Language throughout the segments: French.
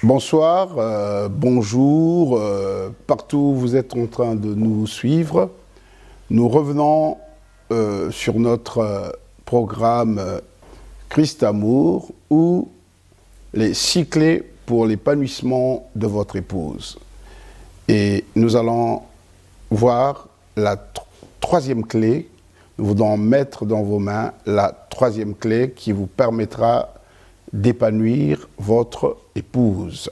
Bonsoir, bonjour, partout où vous êtes en train de nous suivre. Nous revenons sur notre programme Christ Amour ou les 6 clés pour l'épanouissement de votre épouse. Et nous allons voir la troisième clé. Nous voulons mettre dans vos mains la troisième clé qui vous permettra d'épanouir votre épouse.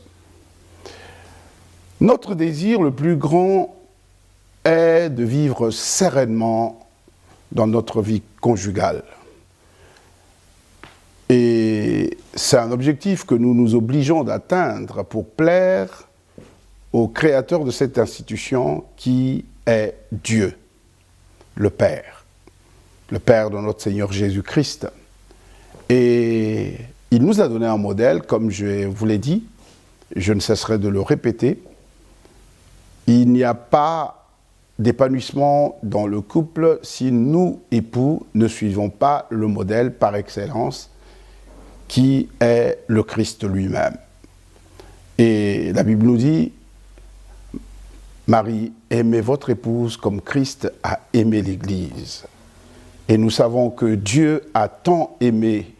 Notre désir le plus grand est de vivre sereinement dans notre vie conjugale. Et c'est un objectif que nous nous obligeons d'atteindre pour plaire au créateur de cette institution qui est Dieu, le Père de notre Seigneur Jésus-Christ. Et il nous a donné un modèle, comme je vous l'ai dit, je ne cesserai de le répéter. Il n'y a pas d'épanouissement dans le couple si nous, époux, ne suivons pas le modèle par excellence qui est le Christ lui-même. Et la Bible nous dit, Marie, aimez votre épouse comme Christ a aimé l'Église. Et nous savons que Dieu a tant aimé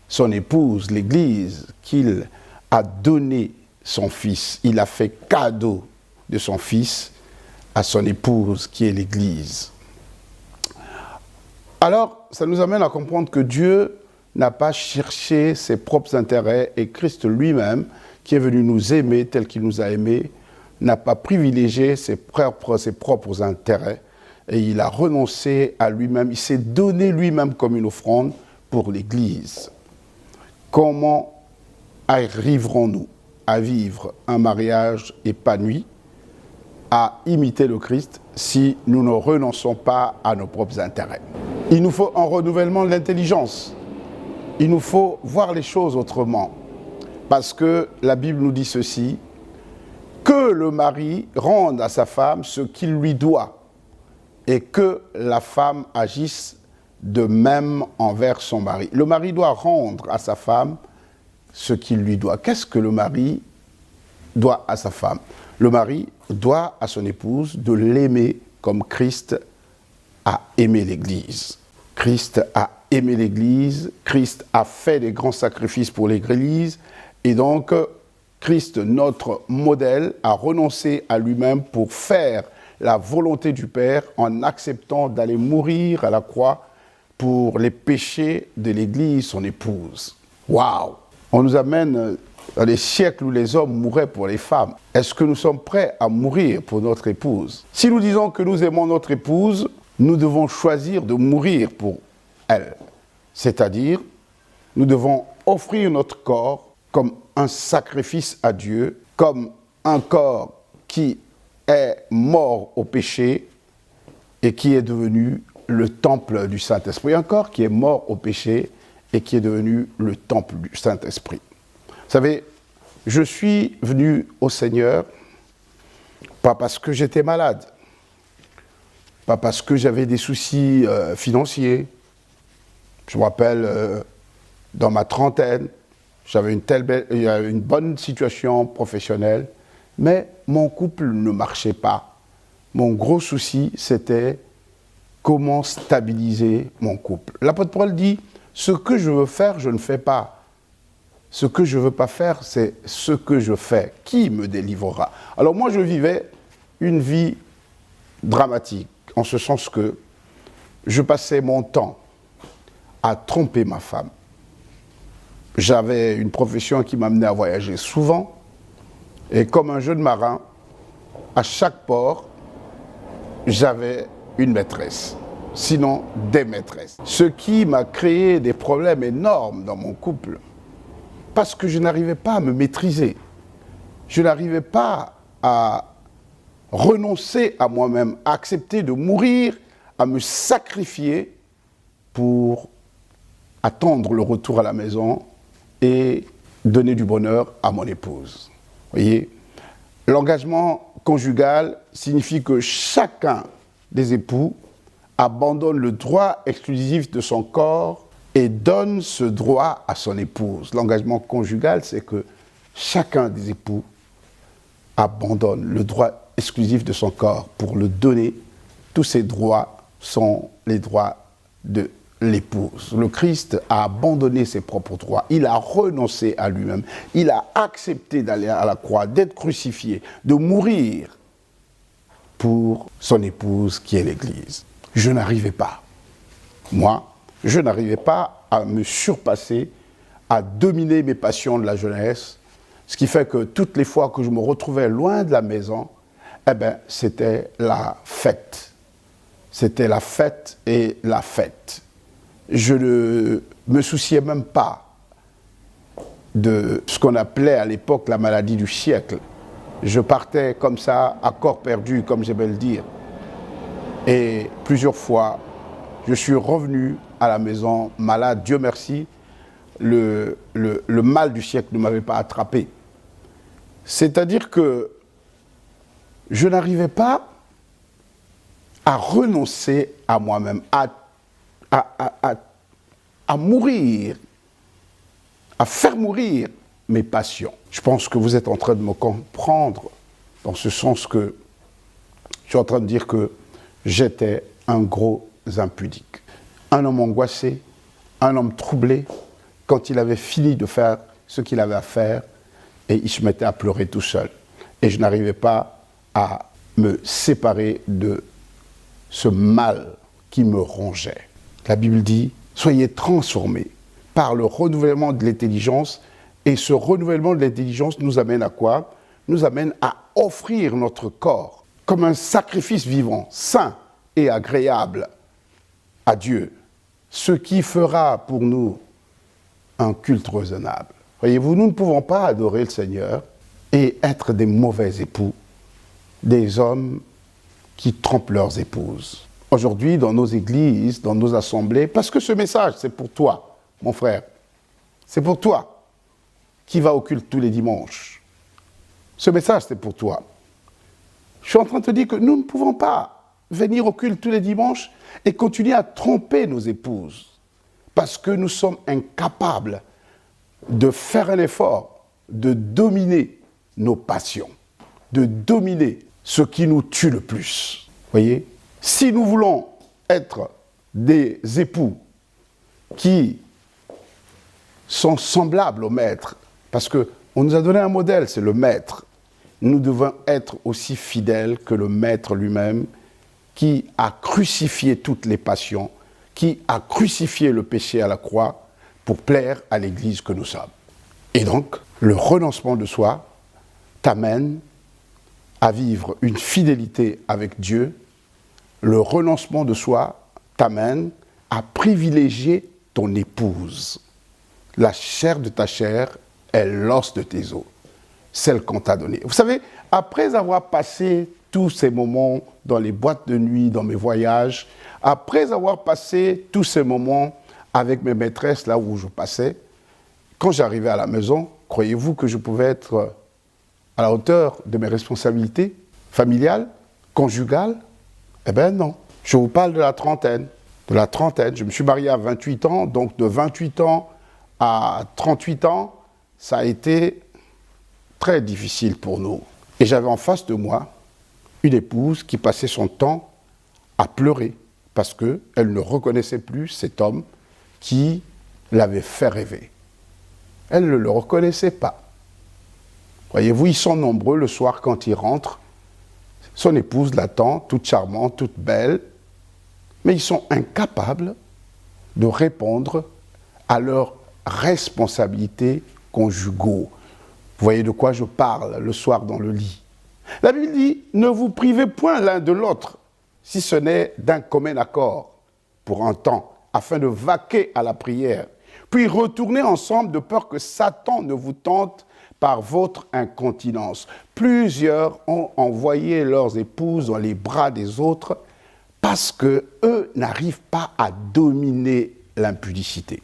son épouse, l'Église, qu'il a donné son Fils. Il a fait cadeau de son Fils à son épouse, qui est l'Église. Alors, ça nous amène à comprendre que Dieu n'a pas cherché ses propres intérêts et Christ lui-même, qui est venu nous aimer tel qu'il nous a aimés, n'a pas privilégié ses propres intérêts et il a renoncé à lui-même, il s'est donné lui-même comme une offrande pour l'Église. Comment arriverons-nous à vivre un mariage épanoui, à imiter le Christ, si nous ne renonçons pas à nos propres intérêts? Il nous faut un renouvellement de l'intelligence. Il nous faut voir les choses autrement. Parce que la Bible nous dit ceci, que le mari rende à sa femme ce qu'il lui doit et que la femme agisse de même envers son mari. Le mari doit rendre à sa femme ce qu'il lui doit. Qu'est-ce que le mari doit à sa femme? Le mari doit à son épouse de l'aimer comme Christ a aimé l'Église. Christ a aimé l'Église, Christ a fait des grands sacrifices pour l'Église, et donc Christ, notre modèle, a renoncé à lui-même pour faire la volonté du Père en acceptant d'aller mourir à la croix pour les péchés de l'Église, son épouse. Waouh! On nous amène dans les siècles où les hommes mouraient pour les femmes. Est-ce que nous sommes prêts à mourir pour notre épouse? Si nous disons que nous aimons notre épouse, nous devons choisir de mourir pour elle. C'est-à-dire, nous devons offrir notre corps comme un sacrifice à Dieu, comme un corps qui est mort au péché et qui est devenu le temple du Saint-Esprit. Un corps qui est mort au péché et qui est devenu le temple du Saint-Esprit. Vous savez, je suis venu au Seigneur, pas parce que j'étais malade, pas parce que j'avais des soucis financiers. Je me rappelle, dans ma trentaine, j'avais une bonne situation professionnelle, mais mon couple ne marchait pas. Mon gros souci, c'était comment stabiliser mon couple. L'apôtre Paul dit, ce que je veux faire, je ne fais pas. Ce que je ne veux pas faire, c'est ce que je fais. Qui me délivrera? Alors moi, je vivais une vie dramatique, en ce sens que je passais mon temps à tromper ma femme. J'avais une profession qui m'amenait à voyager souvent, et comme un jeune marin, à chaque port, j'avais une maîtresse, sinon des maîtresses. Ce qui m'a créé des problèmes énormes dans mon couple, parce que je n'arrivais pas à me maîtriser. Je n'arrivais pas à renoncer à moi-même, à accepter de mourir, à me sacrifier pour attendre le retour à la maison et donner du bonheur à mon épouse. Vous voyez, l'engagement conjugal signifie que chacun des époux abandonne le droit exclusif de son corps et donne ce droit à son épouse. L'engagement conjugal, c'est que chacun des époux abandonne le droit exclusif de son corps pour le donner. Tous ces droits sont les droits de l'épouse. Le Christ a abandonné ses propres droits. Il a renoncé à lui-même. Il a accepté d'aller à la croix, d'être crucifié, de mourir pour son épouse qui est l'Église. Je n'arrivais pas. Moi, je n'arrivais pas à me surpasser, à dominer mes passions de la jeunesse, ce qui fait que toutes les fois que je me retrouvais loin de la maison, c'était la fête. C'était la fête et la fête. Je ne me souciais même pas de ce qu'on appelait à l'époque la maladie du siècle. Je partais comme ça, à corps perdu, comme j'aimais le dire. Et plusieurs fois, je suis revenu à la maison malade. Dieu merci, le mal du siècle ne m'avait pas attrapé. C'est-à-dire que je n'arrivais pas à renoncer à moi-même, à mourir, à faire mourir mes passions. Je pense que vous êtes en train de me comprendre dans ce sens que je suis en train de dire que j'étais un gros impudique. Un homme angoissé, un homme troublé, quand il avait fini de faire ce qu'il avait à faire, et il se mettait à pleurer tout seul. Et je n'arrivais pas à me séparer de ce mal qui me rongeait. La Bible dit, soyez transformés par le renouvellement de l'intelligence, et ce renouvellement de l'intelligence nous amène à quoi? Nous amène à offrir notre corps comme un sacrifice vivant, saint et agréable à Dieu, ce qui fera pour nous un culte raisonnable. Voyez-vous, nous ne pouvons pas adorer le Seigneur et être des mauvais époux, des hommes qui trompent leurs épouses. Aujourd'hui, dans nos églises, dans nos assemblées, parce que ce message, c'est pour toi, mon frère. C'est pour toi qui va au culte tous les dimanches. Ce message, c'est pour toi. Je suis en train de te dire que nous ne pouvons pas venir au culte tous les dimanches et continuer à tromper nos épouses parce que nous sommes incapables de faire un effort, de dominer nos passions, de dominer ce qui nous tue le plus. Voyez, si nous voulons être des époux qui sont semblables au maître, parce qu'on nous a donné un modèle, c'est le maître, nous devons être aussi fidèles que le maître lui-même, qui a crucifié toutes les passions, qui a crucifié le péché à la croix pour plaire à l'Église que nous sommes. Et donc, le renoncement de soi t'amène à vivre une fidélité avec Dieu. Le renoncement de soi t'amène à privilégier ton épouse. La chair de ta chair est l'os de tes os, celle qu'on t'a donnée. Vous savez, après avoir passé tous ces moments dans les boîtes de nuit, dans mes voyages, après avoir passé tous ces moments avec mes maîtresses, là où je passais, quand j'arrivais à la maison, croyez-vous que je pouvais être à la hauteur de mes responsabilités familiales, conjugales? Eh bien non. Je vous parle de la trentaine. De la trentaine. Je me suis marié à 28 ans, donc de 28 ans à 38 ans, ça a été très difficile pour nous. Et j'avais en face de moi une épouse qui passait son temps à pleurer parce qu'elle ne reconnaissait plus cet homme qui l'avait fait rêver. Elle ne le reconnaissait pas. Voyez-vous, ils sont nombreux le soir quand ils rentrent. Son épouse l'attend, toute charmante, toute belle, mais ils sont incapables de répondre à leurs responsabilités conjugaux. Vous voyez de quoi je parle le soir dans le lit. La Bible dit, ne vous privez point l'un de l'autre, si ce n'est d'un commun accord, pour un temps, afin de vaquer à la prière, puis retournez ensemble de peur que Satan ne vous tente par votre incontinence. Plusieurs ont envoyé leurs épouses dans les bras des autres parce qu'eux n'arrivent pas à dominer l'impudicité.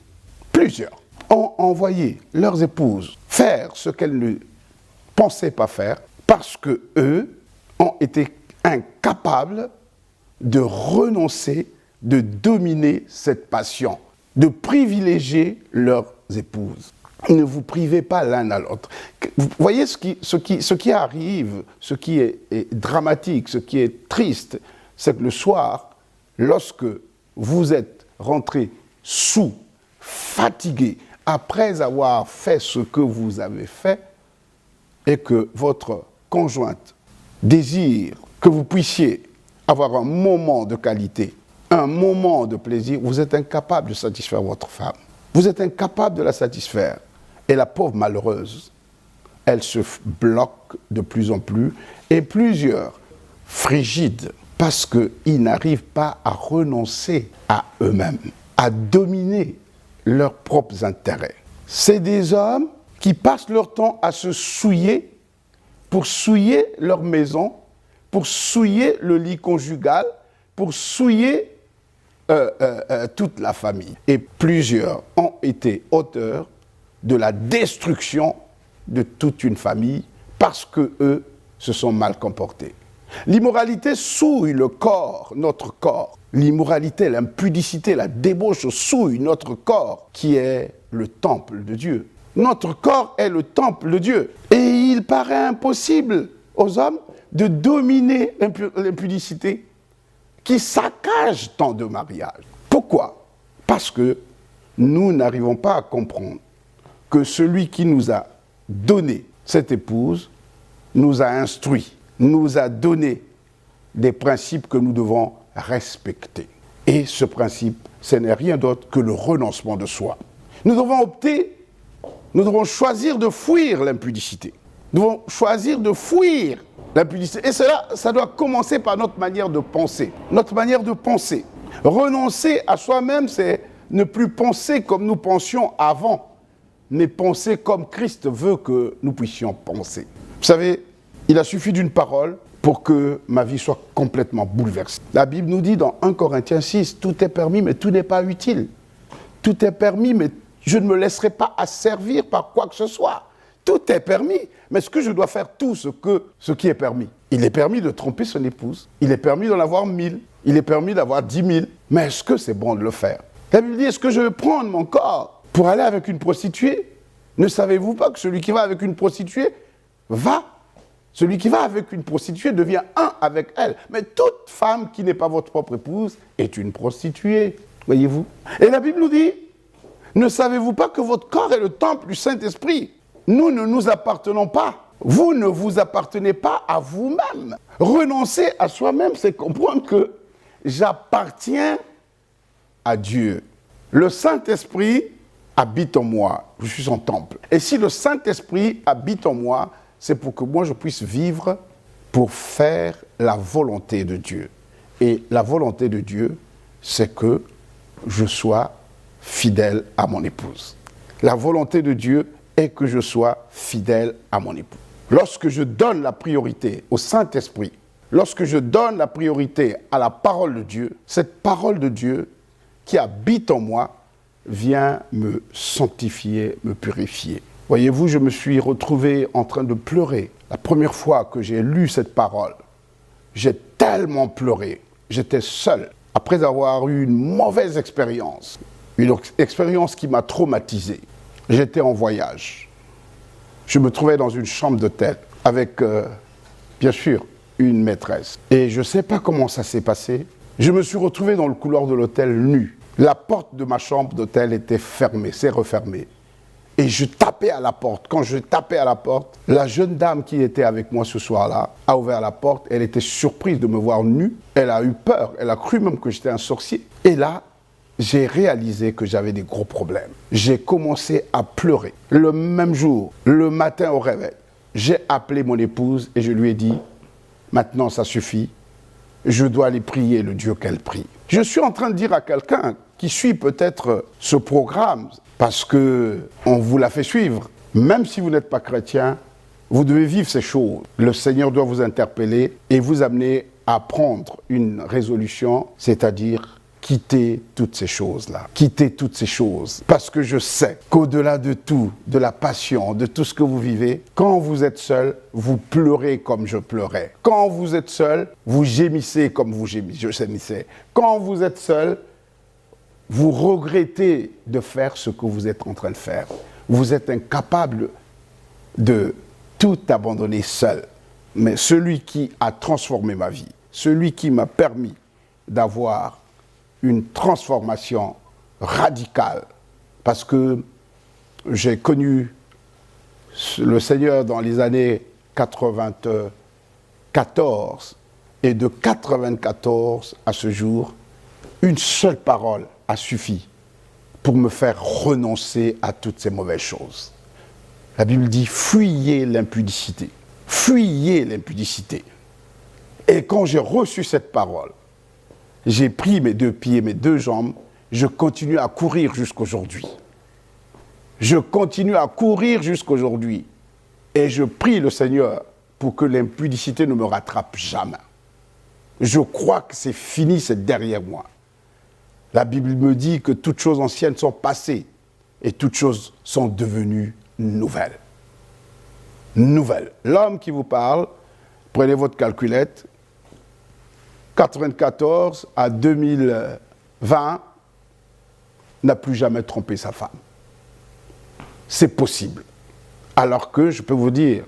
Plusieurs ont envoyé leurs épouses faire ce qu'elles ne pensaient pas faire parce qu'eux ont été incapables de renoncer, de dominer cette passion, de privilégier leurs épouses. Ne vous privez pas l'un à l'autre. Vous voyez ce qui arrive, ce qui est dramatique, ce qui est triste, c'est que le soir, lorsque vous êtes rentré sous, fatigué, après avoir fait ce que vous avez fait, et que votre conjointe désire que vous puissiez avoir un moment de qualité, un moment de plaisir, vous êtes incapable de satisfaire votre femme. Vous êtes incapable de la satisfaire. Et la pauvre malheureuse, elle se bloque de plus en plus, et plusieurs frigides, parce qu'ils n'arrivent pas à renoncer à eux-mêmes, à dominer leurs propres intérêts. C'est des hommes qui passent leur temps à se souiller pour souiller leur maison, pour souiller le lit conjugal, pour souiller toute la famille. Et plusieurs ont été auteurs de la destruction de toute une famille parce qu'eux se sont mal comportés. L'immoralité souille le corps, notre corps. L'immoralité, l'impudicité, la débauche souille notre corps, qui est le temple de Dieu. Notre corps est le temple de Dieu. Et il paraît impossible aux hommes de dominer l'impudicité qui saccage tant de mariages. Pourquoi? Parce que nous n'arrivons pas à comprendre que celui qui nous a donné cette épouse nous a instruits, nous a donné des principes que nous devons respecter. Et ce principe, ce n'est rien d'autre que le renoncement de soi. Nous devons choisir de fuir l'impudicité. Nous devons choisir de fuir l'impudicité. Et cela, ça doit commencer par notre manière de penser. Notre manière de penser. Renoncer à soi-même, c'est ne plus penser comme nous pensions avant, mais penser comme Christ veut que nous puissions penser. Vous savez, il a suffi d'une parole pour que ma vie soit complètement bouleversée. La Bible nous dit dans 1 Corinthiens 6, tout est permis, mais tout n'est pas utile. Tout est permis, mais je ne me laisserai pas asservir par quoi que ce soit. Tout est permis, mais est-ce que je dois faire tout ce qui est permis? Il est permis de tromper son épouse, il est permis d'en avoir 1000, il est permis d'avoir 10 000, mais est-ce que c'est bon de le faire? La Bible dit, est-ce que je vais prendre mon corps pour aller avec une prostituée? Ne savez-vous pas que celui qui va avec une prostituée celui qui va avec une prostituée devient un avec elle. Mais toute femme qui n'est pas votre propre épouse est une prostituée, voyez-vous? Et la Bible nous dit, ne savez-vous pas que votre corps est le temple du Saint-Esprit? Nous ne nous appartenons pas. Vous ne vous appartenez pas à vous-même. Renoncer à soi-même, c'est comprendre que j'appartiens à Dieu. Le Saint-Esprit habite en moi. Je suis son temple. Et si le Saint-Esprit habite en moi, c'est pour que moi je puisse vivre pour faire la volonté de Dieu. Et la volonté de Dieu, c'est que je sois fidèle à mon épouse. La volonté de Dieu est que je sois fidèle à mon épouse. Lorsque je donne la priorité au Saint-Esprit, lorsque je donne la priorité à la parole de Dieu, cette parole de Dieu qui habite en moi vient me sanctifier, me purifier. Voyez-vous, je me suis retrouvé en train de pleurer. La première fois que j'ai lu cette parole, j'ai tellement pleuré. J'étais seul. Après avoir eu une mauvaise expérience, une expérience qui m'a traumatisé. J'étais en voyage. Je me trouvais dans une chambre d'hôtel avec, bien sûr, une maîtresse. Et je ne sais pas comment ça s'est passé. Je me suis retrouvé dans le couloir de l'hôtel nu. La porte de ma chambre d'hôtel était fermée, c'est refermé. Et je tapais à la porte. Quand je tapais à la porte, la jeune dame qui était avec moi ce soir-là a ouvert la porte. Elle était surprise de me voir nu. Elle a eu peur. Elle a cru même que j'étais un sorcier. Et là, j'ai réalisé que j'avais des gros problèmes. J'ai commencé à pleurer. Le même jour, le matin au réveil, j'ai appelé mon épouse et je lui ai dit, maintenant ça suffit, je dois aller prier le Dieu qu'elle prie. Je suis en train de dire à quelqu'un qui suit peut-être ce programme, parce qu'on vous l'a fait suivre, même si vous n'êtes pas chrétien, vous devez vivre ces choses. Le Seigneur doit vous interpeller et vous amener à prendre une résolution, c'est-à-dire quitter toutes ces choses-là. Quitter toutes ces choses. Parce que je sais qu'au-delà de tout, de la passion, de tout ce que vous vivez, quand vous êtes seul, vous pleurez comme je pleurais. Quand vous êtes seul, vous gémissez comme je gémissais. Quand vous êtes seul, vous regrettez de faire ce que vous êtes en train de faire. vous êtes incapable de tout abandonner seul. Mais celui qui a transformé ma vie, celui qui m'a permis d'avoir une transformation radicale, parce que j'ai connu le Seigneur dans les années 94, et de 94 à ce jour, une seule parole a suffi pour me faire renoncer à toutes ces mauvaises choses. La Bible dit, fuyez l'impudicité. Fuyez l'impudicité. Et quand j'ai reçu cette parole, j'ai pris mes 2 pieds, mes 2 jambes, je continue à courir jusqu'aujourd'hui. Je continue à courir jusqu'aujourd'hui. Et je prie le Seigneur pour que l'impudicité ne me rattrape jamais. Je crois que c'est fini, c'est derrière moi. La Bible me dit que toutes choses anciennes sont passées et toutes choses sont devenues nouvelles. Nouvelles. L'homme qui vous parle, prenez votre calculette, 94 à 2020, n'a plus jamais trompé sa femme. C'est possible. Alors que, je peux vous dire,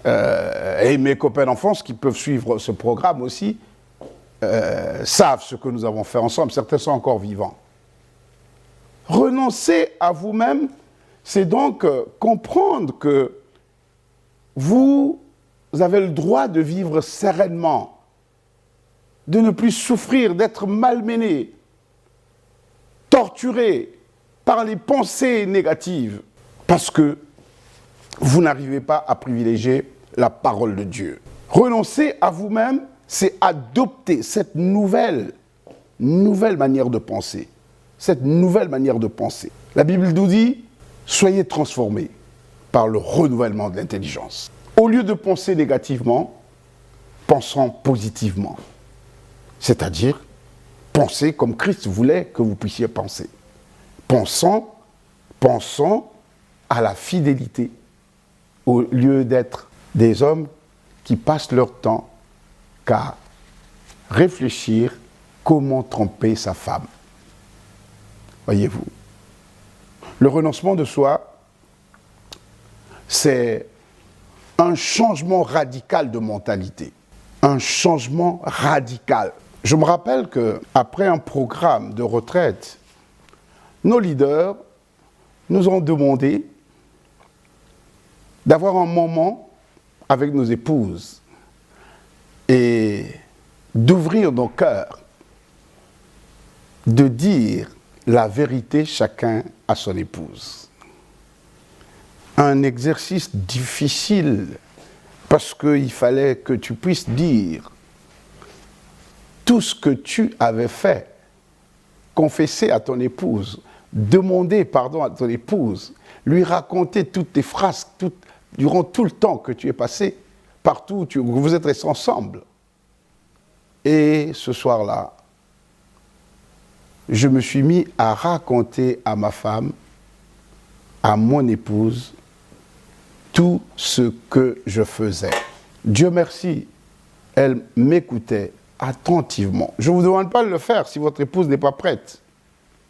et mes copains d'enfance qui peuvent suivre ce programme aussi, savent ce que nous avons fait ensemble. Certains sont encore vivants. Renoncer à vous-même, c'est donc comprendre que vous avez le droit de vivre sereinement, de ne plus souffrir, d'être malmené, torturé par les pensées négatives, parce que vous n'arrivez pas à privilégier la parole de Dieu. Renoncer à vous-même, c'est adopter cette nouvelle manière de penser. Cette nouvelle manière de penser. La Bible nous dit, soyez transformés par le renouvellement de l'intelligence. Au lieu de penser négativement, pensons positivement. C'est-à-dire, pensez comme Christ voulait que vous puissiez penser. Pensons à la fidélité, au lieu d'être des hommes qui passent leur temps qu'à réfléchir comment tromper sa femme. Voyez-vous, le renoncement de soi, c'est un changement radical de mentalité. Un changement radical. Je me rappelle qu'après un programme de retraite, nos leaders nous ont demandé d'avoir un moment avec nos épouses et d'ouvrir nos cœurs, de dire la vérité chacun à son épouse. Un exercice difficile parce qu'il fallait que tu puisses dire tout ce que tu avais fait, confesser à ton épouse, demander pardon à ton épouse, lui raconter toutes tes phrases durant tout le temps que tu es passé, partout où vous êtes restés ensemble. Et ce soir-là, je me suis mis à raconter à ma femme, à mon épouse, tout ce que je faisais. Dieu merci, elle m'écoutait attentivement. Je ne vous demande pas de le faire si votre épouse n'est pas prête.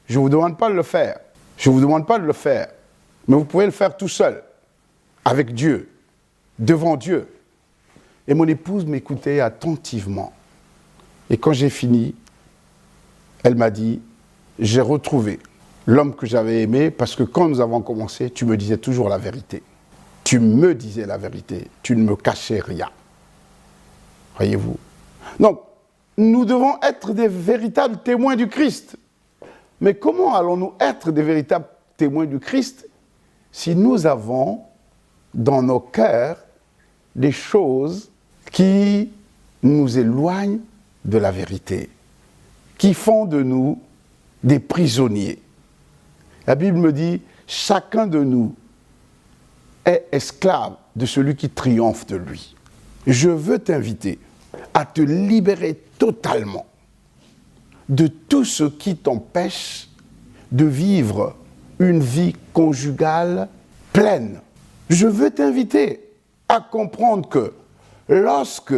Je ne vous demande pas de le faire. Je ne vous demande pas de le faire. Mais vous pouvez le faire tout seul, avec Dieu, devant Dieu. Et mon épouse m'écoutait attentivement. Et quand j'ai fini, elle m'a dit, j'ai retrouvé l'homme que j'avais aimé parce que quand nous avons commencé, tu me disais toujours la vérité. Tu me disais la vérité. Tu ne me cachais rien. Voyez-vous? Donc, nous devons être des véritables témoins du Christ. Mais comment allons-nous être des véritables témoins du Christ si nous avons dans nos cœurs des choses qui nous éloignent de la vérité, qui font de nous des prisonniers? La Bible me dit, chacun de nous est esclave de celui qui triomphe de lui. Je veux t'inviter à te libérer totalement de tout ce qui t'empêche de vivre une vie conjugale pleine. Je veux t'inviter à comprendre que lorsque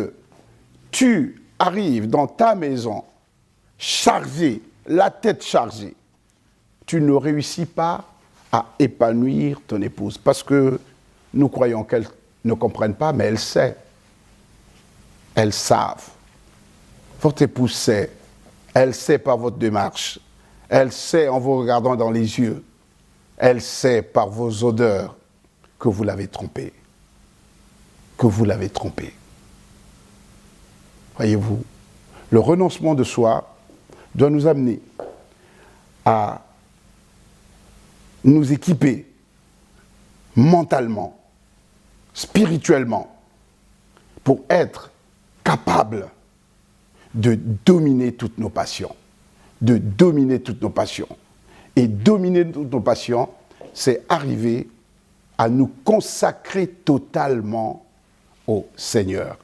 tu arrives dans ta maison chargé, la tête chargée, tu ne réussis pas à épanouir ton épouse. Parce que nous croyons qu'elles ne comprennent pas, mais elles savent. Elles savent. Votre épouse sait. Elle sait par votre démarche. Elle sait en vous regardant dans les yeux. Elle sait par vos odeurs que vous l'avez trompée. Que vous l'avez trompée. Voyez-vous, le renoncement de soi doit nous amener à nous équiper mentalement, spirituellement, pour être capables de dominer toutes nos passions. De dominer toutes nos passions. Et dominer toutes nos passions, c'est arriver à nous consacrer totalement au Seigneur.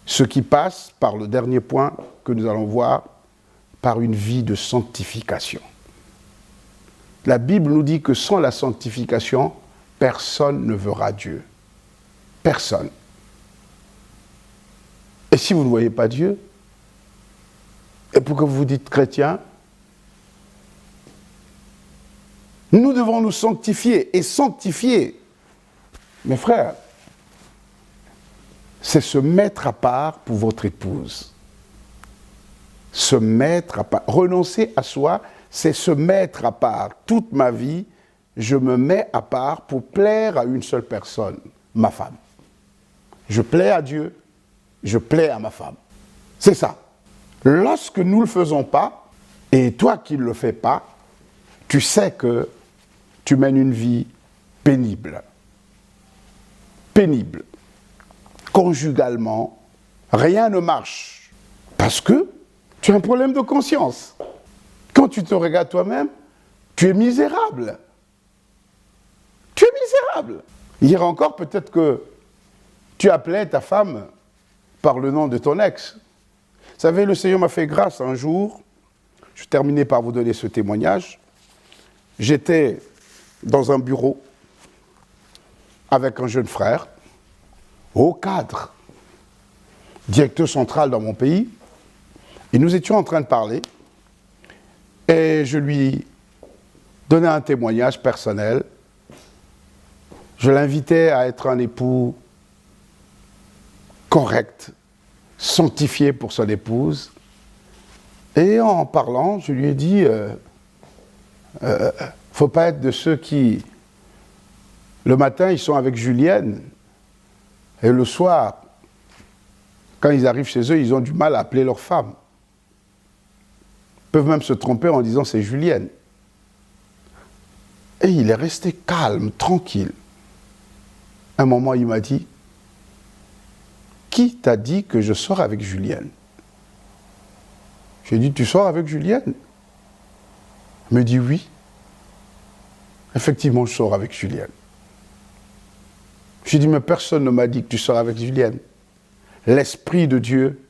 Ce qui passe par le dernier point que nous allons voir, par une vie de sanctification. La Bible nous dit que sans la sanctification, personne ne verra Dieu. Personne. Et si vous ne voyez pas Dieu, et pourquoi vous vous dites chrétien, nous devons nous sanctifier. Et sanctifier, mes frères, c'est se mettre à part pour votre épouse. Se mettre à part. Renoncer à soi, c'est se mettre à part. Toute ma vie, je me mets à part pour plaire à une seule personne, ma femme. Je plais à Dieu, je plais à ma femme. C'est ça. Lorsque nous ne le faisons pas, et toi qui ne le fais pas, tu sais que tu mènes une vie pénible. Pénible. Conjugalement, rien ne marche. Parce que tu as un problème de conscience. Quand tu te regardes toi-même, tu es misérable. Tu es misérable. Hier encore, peut-être que tu appelais ta femme par le nom de ton ex. Vous savez, le Seigneur m'a fait grâce un jour. Je terminais par vous donner ce témoignage. J'étais dans un bureau avec un jeune frère, haut cadre, directeur central dans mon pays, et nous étions en train de parler, et je lui donnais un témoignage personnel. Je l'invitais à être un époux correct, sanctifié pour son épouse, et en parlant, je lui ai dit, faut pas être de ceux qui, le matin, ils sont avec Julienne, et le soir, quand ils arrivent chez eux, ils ont du mal à appeler leur femme. Ils peuvent même se tromper en disant c'est Julienne. Et il est resté calme, tranquille. Un moment, il m'a dit, qui t'a dit que je sors avec Julienne? J'ai dit, tu sors avec Julienne? Il me dit oui. Effectivement, je sors avec Julienne. J'ai dit, mais personne ne m'a dit que tu sors avec Julienne. L'Esprit de Dieu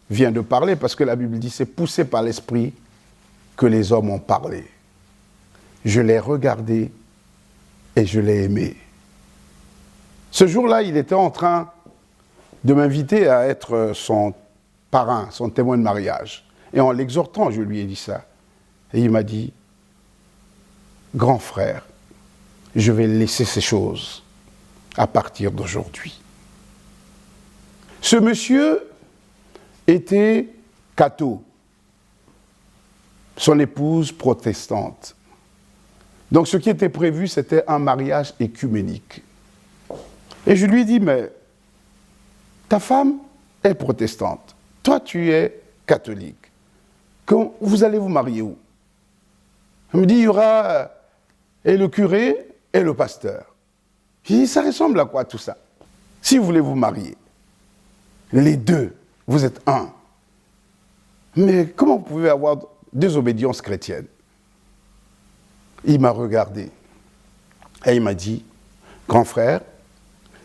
vient de parler, parce que la Bible dit, c'est poussé par l'Esprit que les hommes ont parlé. Je l'ai regardé et je l'ai aimé. Ce jour-là, il était en train de m'inviter à être son parrain, son témoin de mariage. Et en l'exhortant, je lui ai dit ça. Et il m'a dit, grand frère, je vais laisser ces choses à partir d'aujourd'hui. Ce monsieur était catho, son épouse protestante. Donc ce qui était prévu, c'était un mariage écuménique. Et je lui ai dit, mais ta femme est protestante, toi tu es catholique. Quand vous allez vous marier où? Il me dit, il y aura et le curé et le pasteur. J'ai dit, ça ressemble à quoi tout ça? Si vous voulez vous marier, les deux, vous êtes un. Mais comment vous pouvez avoir deux obédiences chrétiennes? Il m'a regardé et il m'a dit, grand frère,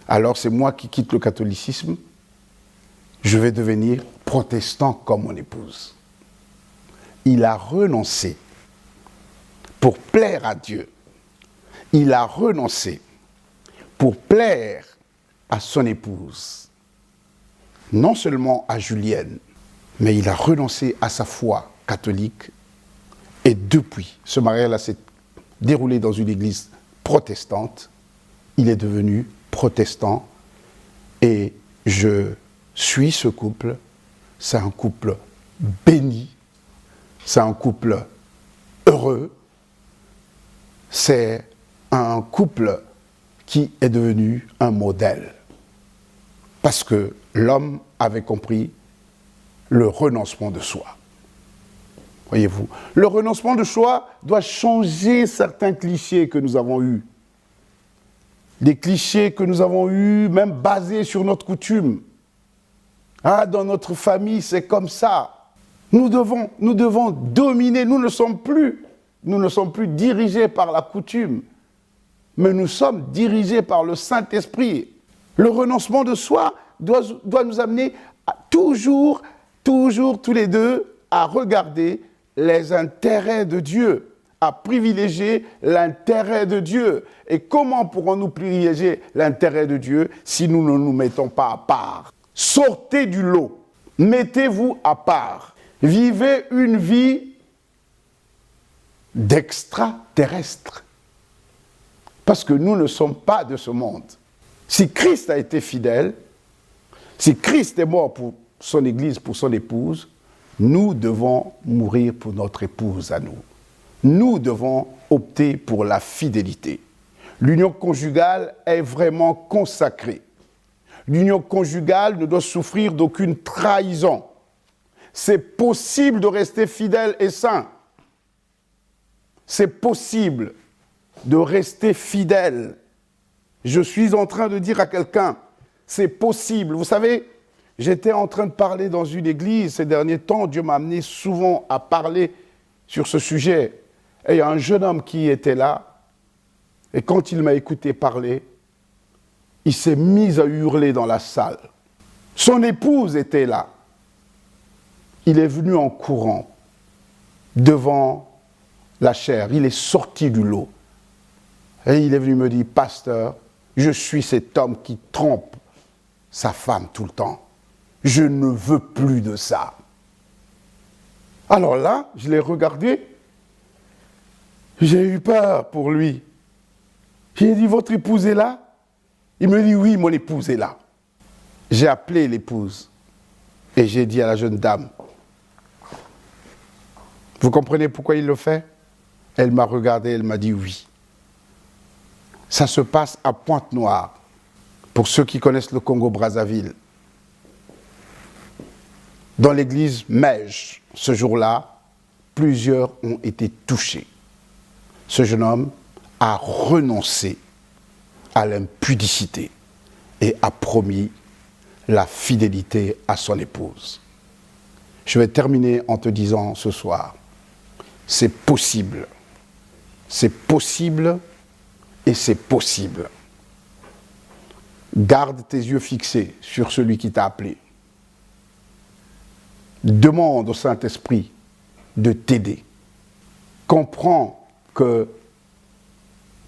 alors c'est moi qui quitte le catholicisme, je vais devenir protestant comme mon épouse. Il a renoncé pour plaire à Dieu. Il a renoncé pour plaire à son épouse. Non seulement à Julienne, mais il a renoncé à sa foi catholique. Et depuis, ce mariage-là s'est déroulé dans une église protestante. Il est devenu protestant et je suis ce couple. C'est un couple béni, c'est un couple heureux, c'est un couple qui est devenu un modèle. Parce que l'homme avait compris le renoncement de soi. Voyez-vous, le renoncement de soi doit changer certains clichés que nous avons eus. Des clichés que nous avons eus, même basés sur notre coutume. Ah, dans notre famille, c'est comme ça. Nous devons dominer, nous ne sommes plus dirigés par la coutume, mais nous sommes dirigés par le Saint-Esprit. Le renoncement de soi doit nous amener à toujours, tous les deux, à regarder les intérêts de Dieu, à privilégier l'intérêt de Dieu. Et comment pourrons-nous privilégier l'intérêt de Dieu si nous ne nous mettons pas à part? Sortez du lot, mettez-vous à part, vivez une vie d'extraterrestre. Parce que nous ne sommes pas de ce monde. Si Christ a été fidèle, si Christ est mort pour son Église, pour son épouse, nous devons mourir pour notre épouse à nous. Nous devons opter pour la fidélité. L'union conjugale est vraiment consacrée. L'union conjugale ne doit souffrir d'aucune trahison. C'est possible de rester fidèle et saint. C'est possible de rester fidèle. Je suis en train de dire à quelqu'un, c'est possible. Vous savez, j'étais en train de parler dans une église ces derniers temps. Dieu m'a amené souvent à parler sur ce sujet. Et il y a un jeune homme qui était là. Et quand il m'a écouté parler, il s'est mis à hurler dans la salle. Son épouse était là. Il est venu en courant devant la chaire. Il est sorti du lot. Et il est venu me dire, pasteur, je suis cet homme qui trompe sa femme tout le temps. Je ne veux plus de ça. Alors là, je l'ai regardé. J'ai eu peur pour lui. J'ai dit, votre épouse est là? Il me dit, oui, mon épouse est là. J'ai appelé l'épouse et j'ai dit à la jeune dame, vous comprenez pourquoi il le fait? Elle m'a regardé, elle m'a dit oui. Ça se passe à Pointe-Noire, pour ceux qui connaissent le Congo-Brazzaville. Dans l'église Mège, ce jour-là, plusieurs ont été touchés. Ce jeune homme a renoncé à l'impudicité et a promis la fidélité à son épouse. Je vais terminer en te disant ce soir, c'est possible et c'est possible. Garde tes yeux fixés sur celui qui t'a appelé. Demande au Saint-Esprit de t'aider. Comprends que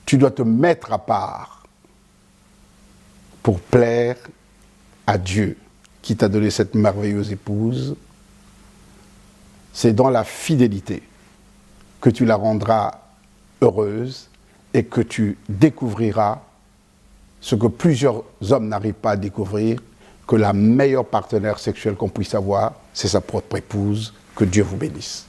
tu dois te mettre à part pour plaire à Dieu qui t'a donné cette merveilleuse épouse. C'est dans la fidélité que tu la rendras heureuse et que tu découvriras ce que plusieurs hommes n'arrivent pas à découvrir, que la meilleure partenaire sexuelle qu'on puisse avoir, c'est sa propre épouse. Que Dieu vous bénisse.